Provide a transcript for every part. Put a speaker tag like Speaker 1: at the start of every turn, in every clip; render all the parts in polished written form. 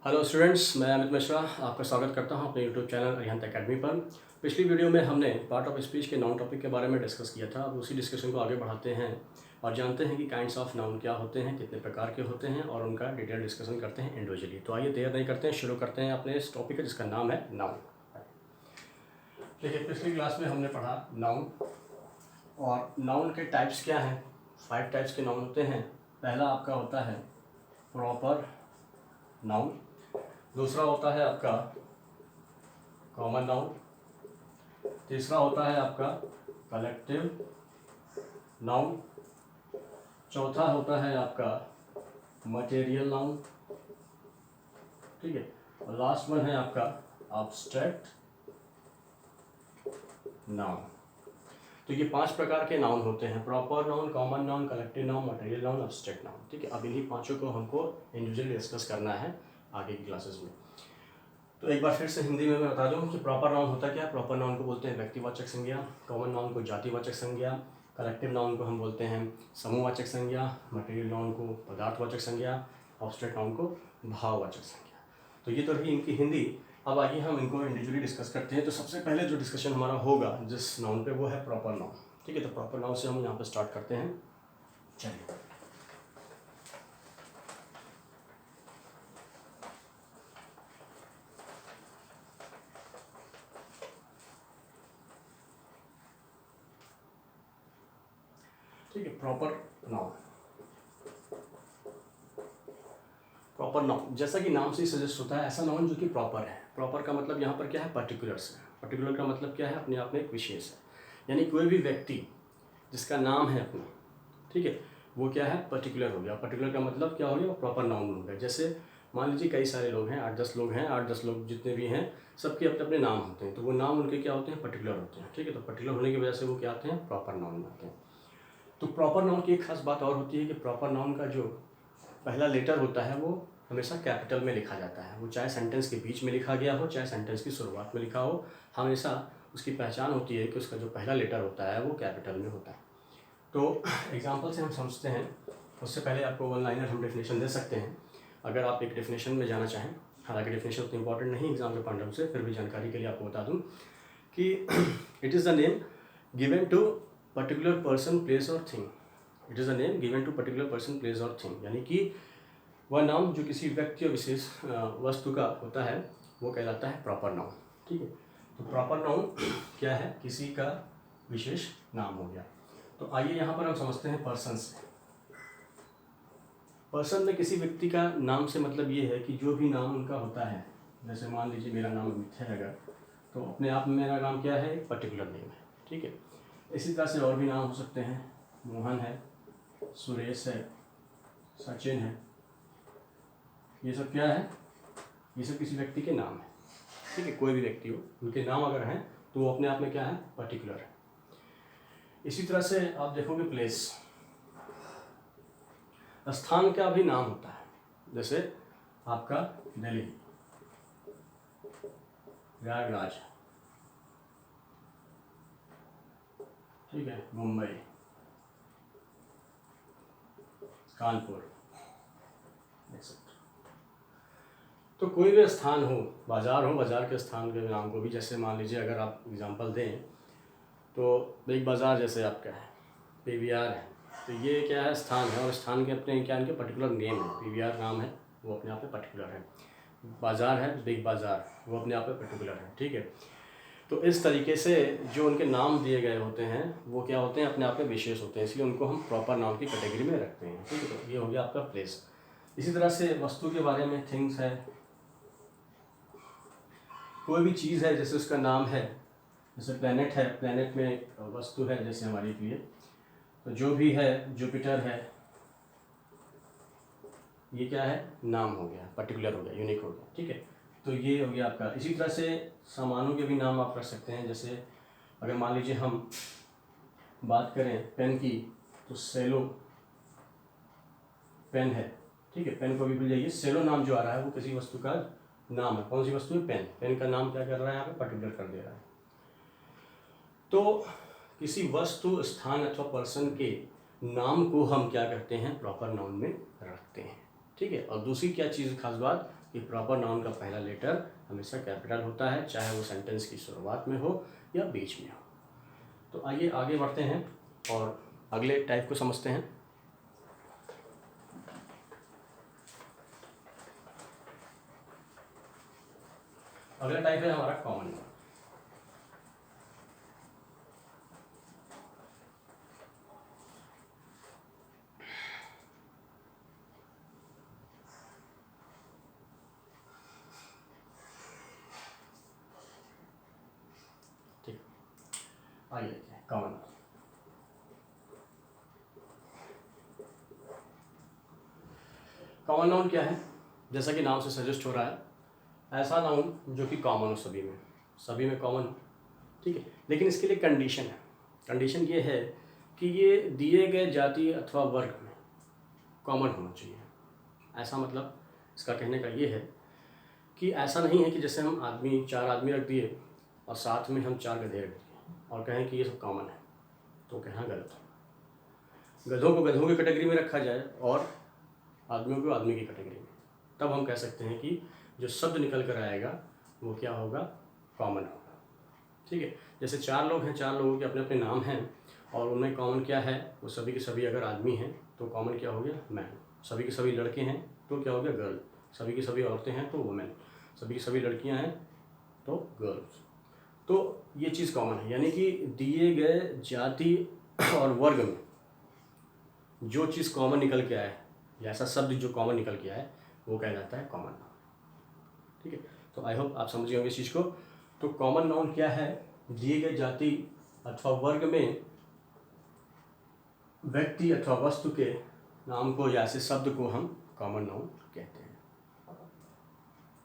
Speaker 1: Hello students, मैं अमित मिश्रा आपका स्वागत करता हूं अपने यूट्यूब चैनल अरिहंत एकेडमी पर। पिछली वीडियो में हमने पार्ट ऑफ स्पीच के नाउन टॉपिक के बारे में डिस्कस किया था। अब उसी डिस्कशन को आगे बढ़ाते हैं और जानते हैं कि काइंड्स ऑफ नाउन क्या होते हैं, कितने प्रकार के होते हैं और उनका डिटेल डिस्कसन करते हैं इंडिविजुअली। तो आइए देर नहीं करते हैं, शुरू करते हैं अपने इस टॉपिक का जिसका नाम है नाउन। देखिए, पिछली क्लास में हमने पढ़ा नाउन और नाउन के टाइप्स क्या हैं। 5 टाइप्स के नाउन होते हैं। पहला आपका होता है प्रॉपर नाउन, दूसरा होता है आपका कॉमन नाउन, तीसरा होता है आपका कलेक्टिव नाउन, चौथा होता है आपका मटेरियल नाउन, ठीक है, और लास्ट वन है आपका एब्स्ट्रैक्ट नाउन। तो ये 5 प्रकार के नाउन होते हैं, proper noun, common noun, collective noun, material noun, abstract noun, ठीक है। अब इन्हीं पांचों को हमको इंडिविजुअली डिस्कस करना है आगे की क्लासेस में। तो एक बार फिर से हिंदी में मैं बता दूं कि प्रॉपर नाउन होता क्या है। प्रॉपर नाउन को बोलते हैं व्यक्तिवाचक संज्ञा, कॉमन नाउन को जातिवाचक संज्ञा, कलेक्टिव नाउन को हम बोलते हैं समूहवाचक संज्ञा, मटेरियल नाउन को पदार्थवाचक संज्ञा, एब्स्ट्रैक्ट नाउन को भाववाचक संज्ञा। तो ये तो रही इनकी हिंदी। अब आइए हम इनको इंडिविजुअली डिस्कस करते हैं। तो सबसे पहले जो डिस्कशन हमारा होगा जिस नाउन पे, वो है प्रॉपर नाउन, ठीक है। तो प्रॉपर नाउन से हम यहाँ पर स्टार्ट करते हैं। चलिए, ठीक है। प्रॉपर नाउन, प्रॉपर नाउन जैसा कि नाम से ही सजेस्ट होता है, ऐसा नाउन जो कि प्रॉपर है। प्रॉपर का मतलब यहाँ पर क्या है, पर्टिकुलर्स है। पर्टिकुलर का मतलब क्या है, अपने आप में एक विशेष है। यानी कोई भी व्यक्ति जिसका नाम है अपना, ठीक है, वो क्या है, पर्टिकुलर हो गया। पर्टिकुलर का मतलब क्या हो गया, वो प्रॉपर नाउन हो गया। जैसे मान लीजिए कई सारे लोग हैं, 8-10 लोग हैं, 8-10 लोग जितने भी हैं, सबके अपने अपने नाम होते हैं। तो वो नाम उनके क्या होते हैं, पर्टिकुलर होते हैं, ठीक है। तो पर्टिकुलर होने की वजह से वो क्या आते हैं, प्रॉपर नाउन में आते हैं। तो प्रॉपर नाउन की एक खास बात और होती है कि प्रॉपर नाउन का जो पहला लेटर होता है वो हमेशा कैपिटल में लिखा जाता है। वो चाहे सेंटेंस के बीच में लिखा गया हो, चाहे सेंटेंस की शुरुआत में लिखा हो, हमेशा उसकी पहचान होती है कि उसका जो पहला लेटर होता है वो कैपिटल में होता है। तो एग्जाम्पल से हम समझते हैं। उससे पहले आपको वन लाइनर हम डेफिनेशन दे सकते हैं, अगर आप एक डेफिनेशन में जाना चाहें। हालांकि डेफिनेशन उतनी इंपॉर्टेंट नहीं एग्जाम के पॉइंट ऑफ से, फिर भी जानकारी के लिए आपको बता दूं कि it is the name given to particular person, place और thing. It is the name given to particular person, place और थिंग, यानी कि वह नाम जो किसी व्यक्ति और विशेष वस्तु का होता है वो कहलाता है प्रॉपर नाउन, ठीक है। तो प्रॉपर नाउन क्या है, किसी का विशेष नाम हो गया। तो आइए यहाँ पर हम समझते हैं पर्सन से। पर्सन में किसी व्यक्ति का नाम से मतलब ये है कि जो भी नाम उनका होता है, जैसे मान लीजिए मेरा नाम अमित है अगर, तो अपने आप में मेरा नाम क्या है, एक पर्टिकुलर नेम है, ठीक है। इसी तरह से और भी नाम हो सकते हैं, मोहन है, सुरेश है, सचिन है, ये सब क्या है, ये सब किसी व्यक्ति के नाम है, ठीक है। कोई भी व्यक्ति हो, उनके नाम अगर हैं तो वो अपने आप में क्या है, पर्टिकुलर है। इसी तरह से आप देखोगे प्लेस, स्थान का भी नाम होता है। जैसे आपका दिल्ली, प्रयागराज, ठीक है, मुंबई, कानपुर, तो कोई भी स्थान हो, बाज़ार हो, बाज़ार के स्थान के नाम को भी, जैसे मान लीजिए अगर आप एग्जांपल दें तो बिग बाज़ार जैसे आपका है, पीवीआर है, तो ये क्या है, स्थान है, और स्थान के अपने क्या, इनके पर्टिकुलर नेम है। पीवीआर नाम है, वो अपने आप में पर्टिकुलर है। बाज़ार है, बिग बाज़ार, वो अपने आप में पर्टिकुलर है, ठीक है। तो इस तरीके से जो उनके नाम दिए गए होते हैं वो क्या होते हैं, अपने आप में विशेष होते हैं, इसलिए उनको हम प्रॉपर नाउन की कैटेगरी में रखते हैं, ठीक है। तो ये हो गया आपका प्लेस। इसी तरह से वस्तु के बारे में, थिंग्स है, कोई भी चीज़ है जैसे उसका नाम है। जैसे प्लेनेट है, प्लेनेट में एक वस्तु है जैसे हमारे लिए, तो जो भी है, जुपिटर है, ये क्या है, नाम हो गया, पर्टिकुलर हो गया, यूनिक हो गया, ठीक है। तो ये हो गया आपका। इसी तरह से सामानों के भी नाम आप रख सकते हैं। जैसे अगर मान लीजिए हम बात करें पेन की, तो सेलो पेन है, ठीक है। पेन को भी भूल जाइए, सेलो नाम जो आ रहा है वो किसी वस्तु का नाम है। कौन सी वस्तु है, पेन। पेन का नाम क्या कर रहा है, यहाँ पे पर्टिकुलर कर दे रहा है। तो किसी वस्तु, स्थान अथवा पर्सन के नाम को हम क्या करते हैं, प्रॉपर नाउन में रखते हैं, ठीक है। और दूसरी क्या चीज़ खास बात, कि प्रॉपर नाउन का पहला लेटर हमेशा कैपिटल होता है, चाहे वो सेंटेंस की शुरुआत में हो या बीच में हो। तो आइए आगे बढ़ते हैं और अगले टाइप को समझते हैं। अगला टाइप है हमारा कॉमन नाउन। ठीक, आइए कॉमन नाउन। कॉमन नाउन क्या है? जैसा कि नाम से सजेस्ट हो रहा है, ऐसा नाउन जो कि कॉमन हो, सभी में कॉमन हो। ठीक है, लेकिन इसके लिए कंडीशन है। कंडीशन ये है कि ये दिए गए जाति अथवा वर्ग में कॉमन होना चाहिए। ऐसा मतलब इसका कहने का ये है कि ऐसा नहीं है कि जैसे हम चार आदमी रख दिए और साथ में हम 4 गधे रख दिए और कहें कि ये सब कॉमन है, तो कहना गलत है। गधों को गधों की कैटेगरी में रखा जाए और आदमियों को आदमी की कैटेगरी में, तब हम कह सकते हैं कि जो शब्द निकल कर आएगा वो क्या होगा? कॉमन होगा। ठीक है, जैसे 4 लोग हैं, 4 लोगों के अपने अपने नाम हैं और उनमें कॉमन क्या है? वो सभी के सभी अगर आदमी हैं तो कॉमन क्या हो गया? मैन। सभी के सभी लड़के हैं तो क्या हो गया? गर्ल। सभी की सभी औरतें हैं तो वुमेन। सभी की सभी लड़कियां हैं तो गर्ल्स। तो ये चीज़ कॉमन है, यानी कि दिए गए जाति और वर्ग में जो चीज़ कॉमन निकल के आए या ऐसा शब्द जो कॉमन निकल के आए वो कहा जाता है कॉमन नाउन। ठीक है, तो आई होप आप समझ गए होंगे इस चीज़ को। तो कॉमन नाउन क्या है? दिए गए जाति अथवा वर्ग में व्यक्ति अथवा वस्तु के नाम को या ऐसे शब्द को हम कॉमन नाउन कहते हैं।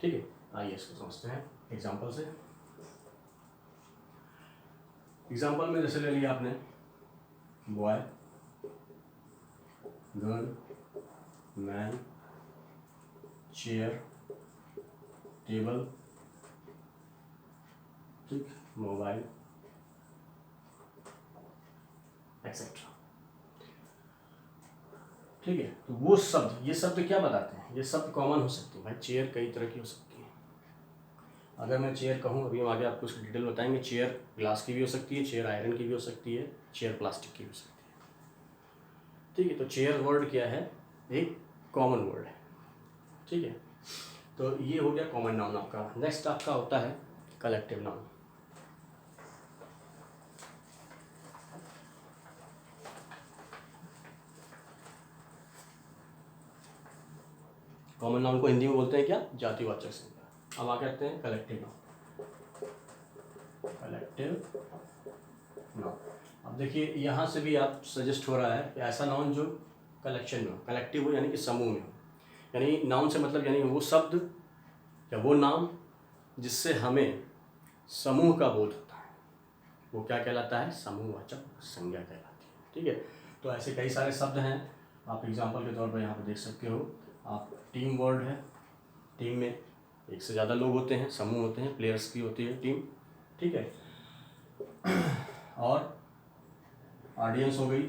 Speaker 1: ठीक है, आइए इसको समझते हैं एग्जाम्पल से। एग्जाम्पल में जैसे ले लिया आपने boy, girl, man, chair, table, ठीक, मोबाइल, एक्सेट्रा। ठीक है, तो वो शब्द, ये शब्द क्या बताते हैं? ये शब्द कॉमन हो सकते हैं भाई। चेयर कई तरह की हो सकती है। अगर मैं चेयर कहूँ, अभी हम आगे आपको उसकी डिटेल बताएंगे, चेयर ग्लास की भी हो सकती है, चेयर आयरन की भी हो सकती है, चेयर प्लास्टिक की भी हो सकती है। ठीक है, तो चेयर वर्ड क्या है? एक कॉमन वर्ड है। ठीक है, तो ये हो गया कॉमन नाउन आपका। नेक्स्ट आपका होता है कलेक्टिव नाउन। कॉमन नाउन को हिंदी में बोलते हैं क्या? जातिवाचक संज्ञा। अब आ कहते हैं कलेक्टिव नाउन। कलेक्टिव नाउन, अब देखिए यहाँ से भी आप सजेस्ट हो रहा है कि ऐसा नाउन जो कलेक्शन में हो, कलेक्टिव हो यानी कि समूह में हो। यानी नाउन से मतलब यानी वो शब्द या वो नाम जिससे हमें समूह का बोध होता है, वो क्या कहलाता है? समूहवाचक संज्ञा कहलाती है। ठीक है, तो ऐसे कई सारे शब्द हैं, आप एग्जाम्पल के तौर पर यहाँ पर देख सकते हो। आप टीम वर्ड है, टीम में एक से ज़्यादा लोग होते हैं, समूह होते हैं, प्लेयर्स की होती है टीम। ठीक है, और ऑडियंस हो गई,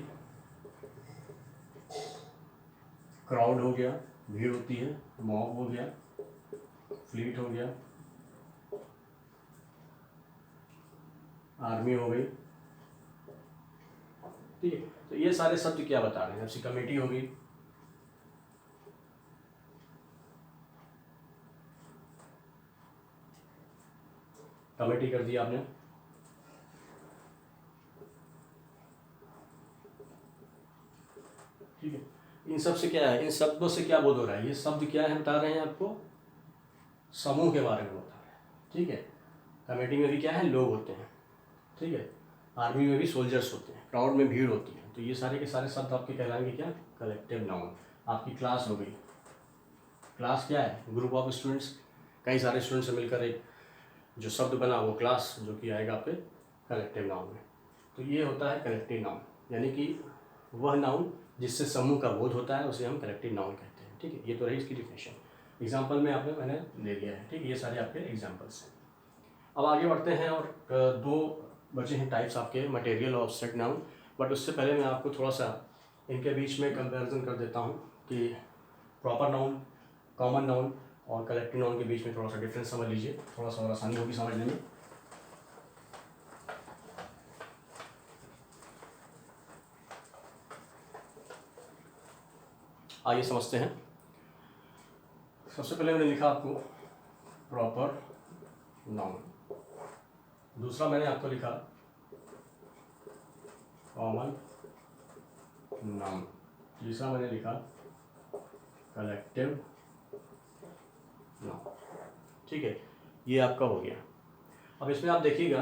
Speaker 1: क्राउड हो गया, भीड़ होती है, मॉब हो गया, फ्लीट हो गया, आर्मी हो गई। ठीक है, तो ये सारे शब्द क्या बता रहे हैं? जैसे कमेटी हो गई, कमेटी कर दिया आपने। ठीक है, इन सब से क्या है? इन शब्दों से क्या बोध हो रहा है? ये शब्द क्या है बता रहे हैं आपको? समूह के बारे में बता रहे हैं। ठीक है, कमेटी में भी क्या है? लोग होते हैं। ठीक है, आर्मी में भी सोल्जर्स होते हैं, क्राउड में भीड़ होती है। तो ये सारे के सारे शब्द आपके कहलाएंगे क्या? Collective noun. आपकी क्लास हो गई, क्लास क्या है? ग्रुप ऑफ स्टूडेंट्स, कई सारे स्टूडेंट्स से मिलकर एक जो शब्द बना वो क्लास, जो कि आएगा आपके कलेक्टिव नाउन में। तो ये होता है कलेक्टिव नाउन, यानी कि वह नाउन जिससे समूह का बोध होता है उसे हम कलेक्टिव नाउन कहते हैं। ठीक है, ये तो रही इसकी डिफिनेशन। एग्जाम्पल में मैंने दे दिया है। ठीक है, ये सारे आपके एग्जाम्पल्स हैं। अब आगे बढ़ते हैं और 2 बचे हैं टाइप्स आपके, मटेरियल और ऑब्स्ट्रैक्ट नाउन। बट उससे पहले मैं आपको थोड़ा सा इनके बीच में कंपैरिजन कर देता हूँ कि प्रॉपर नाउन, कॉमन नाउन और कलेक्टिव नाउन के बीच में थोड़ा सा डिफरेंस समझ लीजिए, थोड़ा सा और आसानी होगी समझने में। आइए समझते हैं। सबसे पहले मैंने लिखा आपको प्रॉपर नाउन, दूसरा मैंने आपको लिखा कॉमन नाउन, तीसरा मैंने लिखा कलेक्टिव नाउन। ठीक है, ये आपका हो गया। अब इसमें आप देखिएगा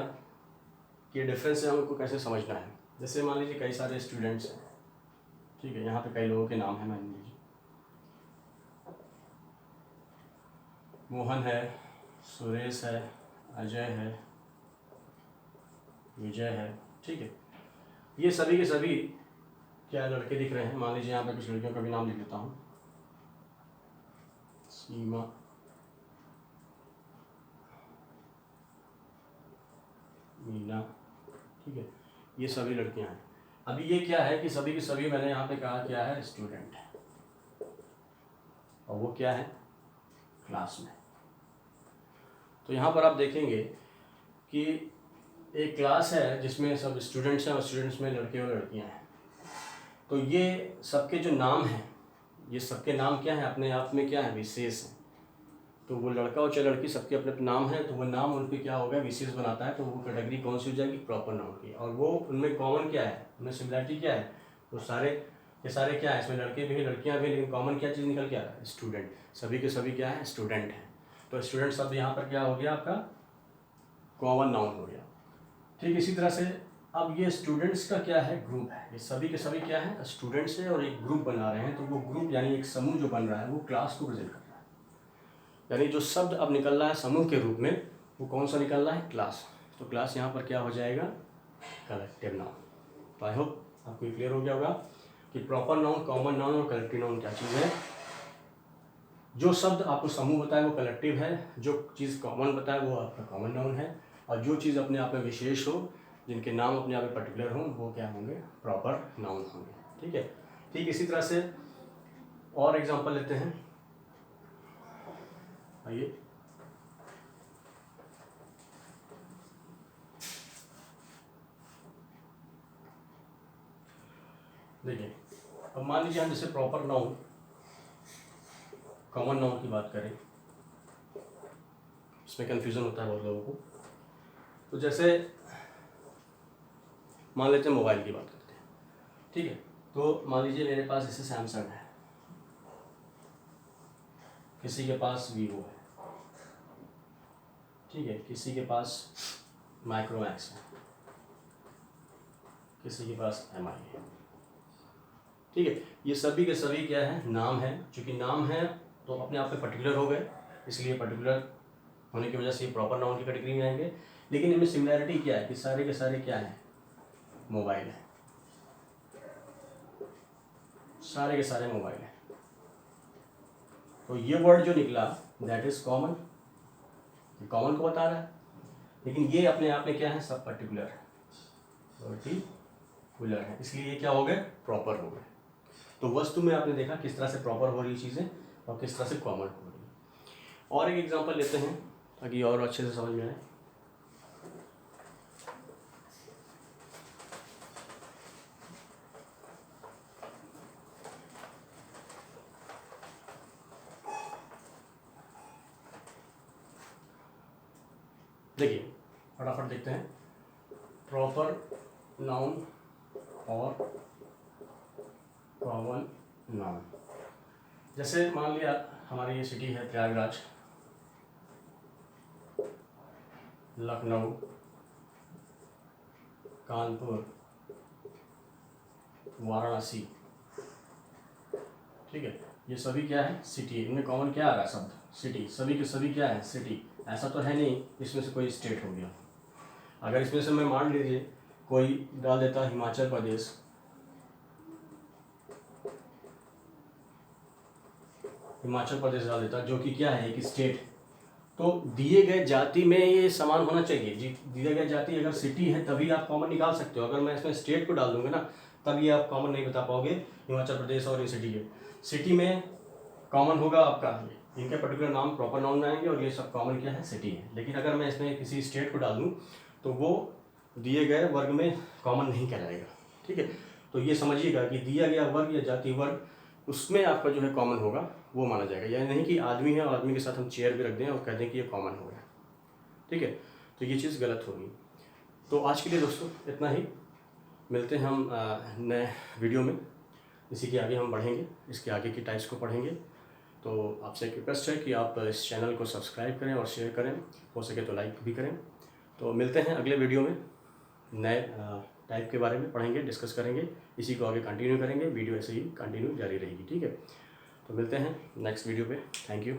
Speaker 1: कि डिफरेंस से हमको कैसे समझना है। जैसे मान लीजिए कई सारे स्टूडेंट्स हैं, ठीक है, यहाँ पे कई लोगों के नाम हैं, मान लीजिए मोहन है, सुरेश है, अजय है, विजय है। ठीक है, ये सभी के सभी क्या लड़के दिख रहे हैं। मान लीजिए यहाँ पे कुछ लड़कियों का भी नाम लिख देता हूँ, सीमा, मीना। ठीक है, ये सभी लड़कियाँ हैं। अभी ये क्या है कि सभी के सभी मैंने यहाँ पे कहा क्या है, स्टूडेंट है, और वो क्या है, क्लास में। तो यहाँ पर आप देखेंगे कि एक क्लास है जिसमें सब स्टूडेंट्स हैं और स्टूडेंट्स में लड़के और लड़कियाँ हैं। तो ये सबके जो नाम हैं, ये सबके नाम क्या हैं, अपने आप में क्या है, विशेष हैं। तो वो लड़का और चाहे लड़की सबके अपने अपने नाम हैं, तो वो नाम उन पर क्या होगा, विशेष बनाता है। तो वो कैटेगरी कौन सी हो जाएगी, प्रॉपर नाउन की। और वो उनमें कॉमन क्या है, उनमें सिमिलरिटी क्या है, वो सारे ये सारे क्या है, इसमें लड़के भी हैं लड़कियाँ भी, लेकिन कॉमन क्या चीज़ निकल के आ रहा है, स्टूडेंट। सभी के सभी क्या है, स्टूडेंट हैं। तो स्टूडेंट शब्द यहाँ पर क्या हो गया, आपका कॉमन नाउन हो गया। ठीक, इसी तरह से अब ये स्टूडेंट्स का क्या है, ग्रुप है। ये सभी के सभी क्या है, स्टूडेंट्स है और एक ग्रुप बना रहे हैं। तो वो ग्रुप यानी एक समूह जो बन रहा है, वो क्लास को प्रेजेंट कर रहा है। यानी जो शब्द अब निकल रहा है समूह के रूप में, वो कौन सा निकल रहा है, क्लास। तो क्लास यहाँ पर क्या हो जाएगा, कलेक्टिव नाउन। तो आई होप आपको क्लियर हो गया होगा कि प्रॉपर नाउन, कॉमन नाउन और कलेक्टिव नाउन क्या चीज़ है। जो शब्द आपको समूह बताए वो कलेक्टिव है, जो चीज़ कॉमन बताए वो आपका कॉमन नाउन है, और जो चीज़ अपने आप में विशेष हो, जिनके नाम अपने आप में पर्टिकुलर हों, वो क्या होंगे, प्रॉपर नाउन होंगे। ठीक है, ठीक इसी तरह से और एग्जांपल लेते हैं। आइए, देखिए, अब मान लीजिए हम जैसे प्रॉपर नाउन, कॉमन नाउन की बात करें, इसमें कन्फ्यूज़न होता है बहुत लोगों को। तो जैसे मान लेते हैं मोबाइल की बात करते हैं। ठीक है, तो मान लीजिए मेरे पास जैसे सैमसंग है, किसी के पास वीवो है, ठीक है, किसी के पास माइक्रोमैक्स है, किसी के पास एमआई है। ठीक है, ये सभी के सभी क्या है, नाम है। चूँकि नाम है तो अपने आप में पर्टिकुलर हो गए, इसलिए पर्टिकुलर होने की वजह से ये प्रॉपर नाउन की कैटेगरी में आएंगे। लेकिन इनमें सिमिलैरिटी क्या है कि सारे के सारे क्या हैं, मोबाइल है, सारे के सारे मोबाइल है। तो ये वर्ड जो निकला दैट इज कॉमन, कॉमन को बता रहा है। लेकिन ये अपने आप में क्या है, सब पर्टिकुलर है, पर्टिकुलर है, इसलिए ये क्या हो गए, प्रॉपर हो गए। तो वस्तु में आपने देखा किस तरह से प्रॉपर हो रही चीज़ें और किस तरह से कॉमन हो रही है। और एक एग्जांपल लेते हैं ताकि और अच्छे से समझ में आए। देखिए फटाफट देखते हैं, प्रॉपर नाउन और कॉमन नाउन। जैसे मान लिया हमारी ये सिटी है प्रयागराज, लखनऊ, कानपुर, वाराणसी। ठीक है, ये सभी क्या है, सिटी। इनमें कॉमन क्या आ रहा है, शब्द सिटी। सभी के सभी क्या है, सिटी। ऐसा तो है नहीं इसमें से कोई स्टेट हो गया। अगर इसमें से मैं मान लीजिए कोई डाल देता हिमाचल प्रदेश, हिमाचल प्रदेश डाल देता, जो कि क्या है, एक स्टेट। तो दिए गए जाति में ये समान होना चाहिए जी। दिए गए जाति अगर सिटी है तभी आप कॉमन निकाल सकते हो। अगर मैं इसमें स्टेट को डाल दूंगा ना, तब ये आप कॉमन नहीं बता पाओगे हिमाचल प्रदेश और ये सिटी है। सिटी में कॉमन होगा आपका इनके पर्टिकुलर नाम प्रॉपर नाउन में आएंगे और ये सब कॉमन क्या है, सिटी है। लेकिन अगर मैं इसमें किसी स्टेट को डाल दूँ तो वो दिए गए वर्ग में कॉमन नहीं कहलाएगा, ठीक है। तो ये समझिएगा कि दिया गया वर्ग या जाति वर्ग उसमें आपका जो है कॉमन होगा वो माना जाएगा। यानी नहीं कि आदमी है और आदमी के साथ हम चेयर भी रख दें और कह दें कि ये कॉमन हो गया, ठीक है। तो ये चीज़ गलत होगी। तो आज के लिए दोस्तों इतना ही, मिलते हैं हम नए वीडियो में। इसी के आगे हम बढ़ेंगे, इसके आगे की टाइप्स को पढ़ेंगे। तो आपसे एक रिक्वेस्ट है कि आप इस चैनल को सब्सक्राइब करें और शेयर करें, हो सके तो लाइक भी करें। तो मिलते हैं अगले वीडियो में, नए टाइप के बारे में पढ़ेंगे, डिस्कस करेंगे, इसी को आगे कंटिन्यू करेंगे। वीडियो ऐसे ही कंटिन्यू जारी रहेगी, ठीक है। तो मिलते हैं नेक्स्ट वीडियो पे। Thank you.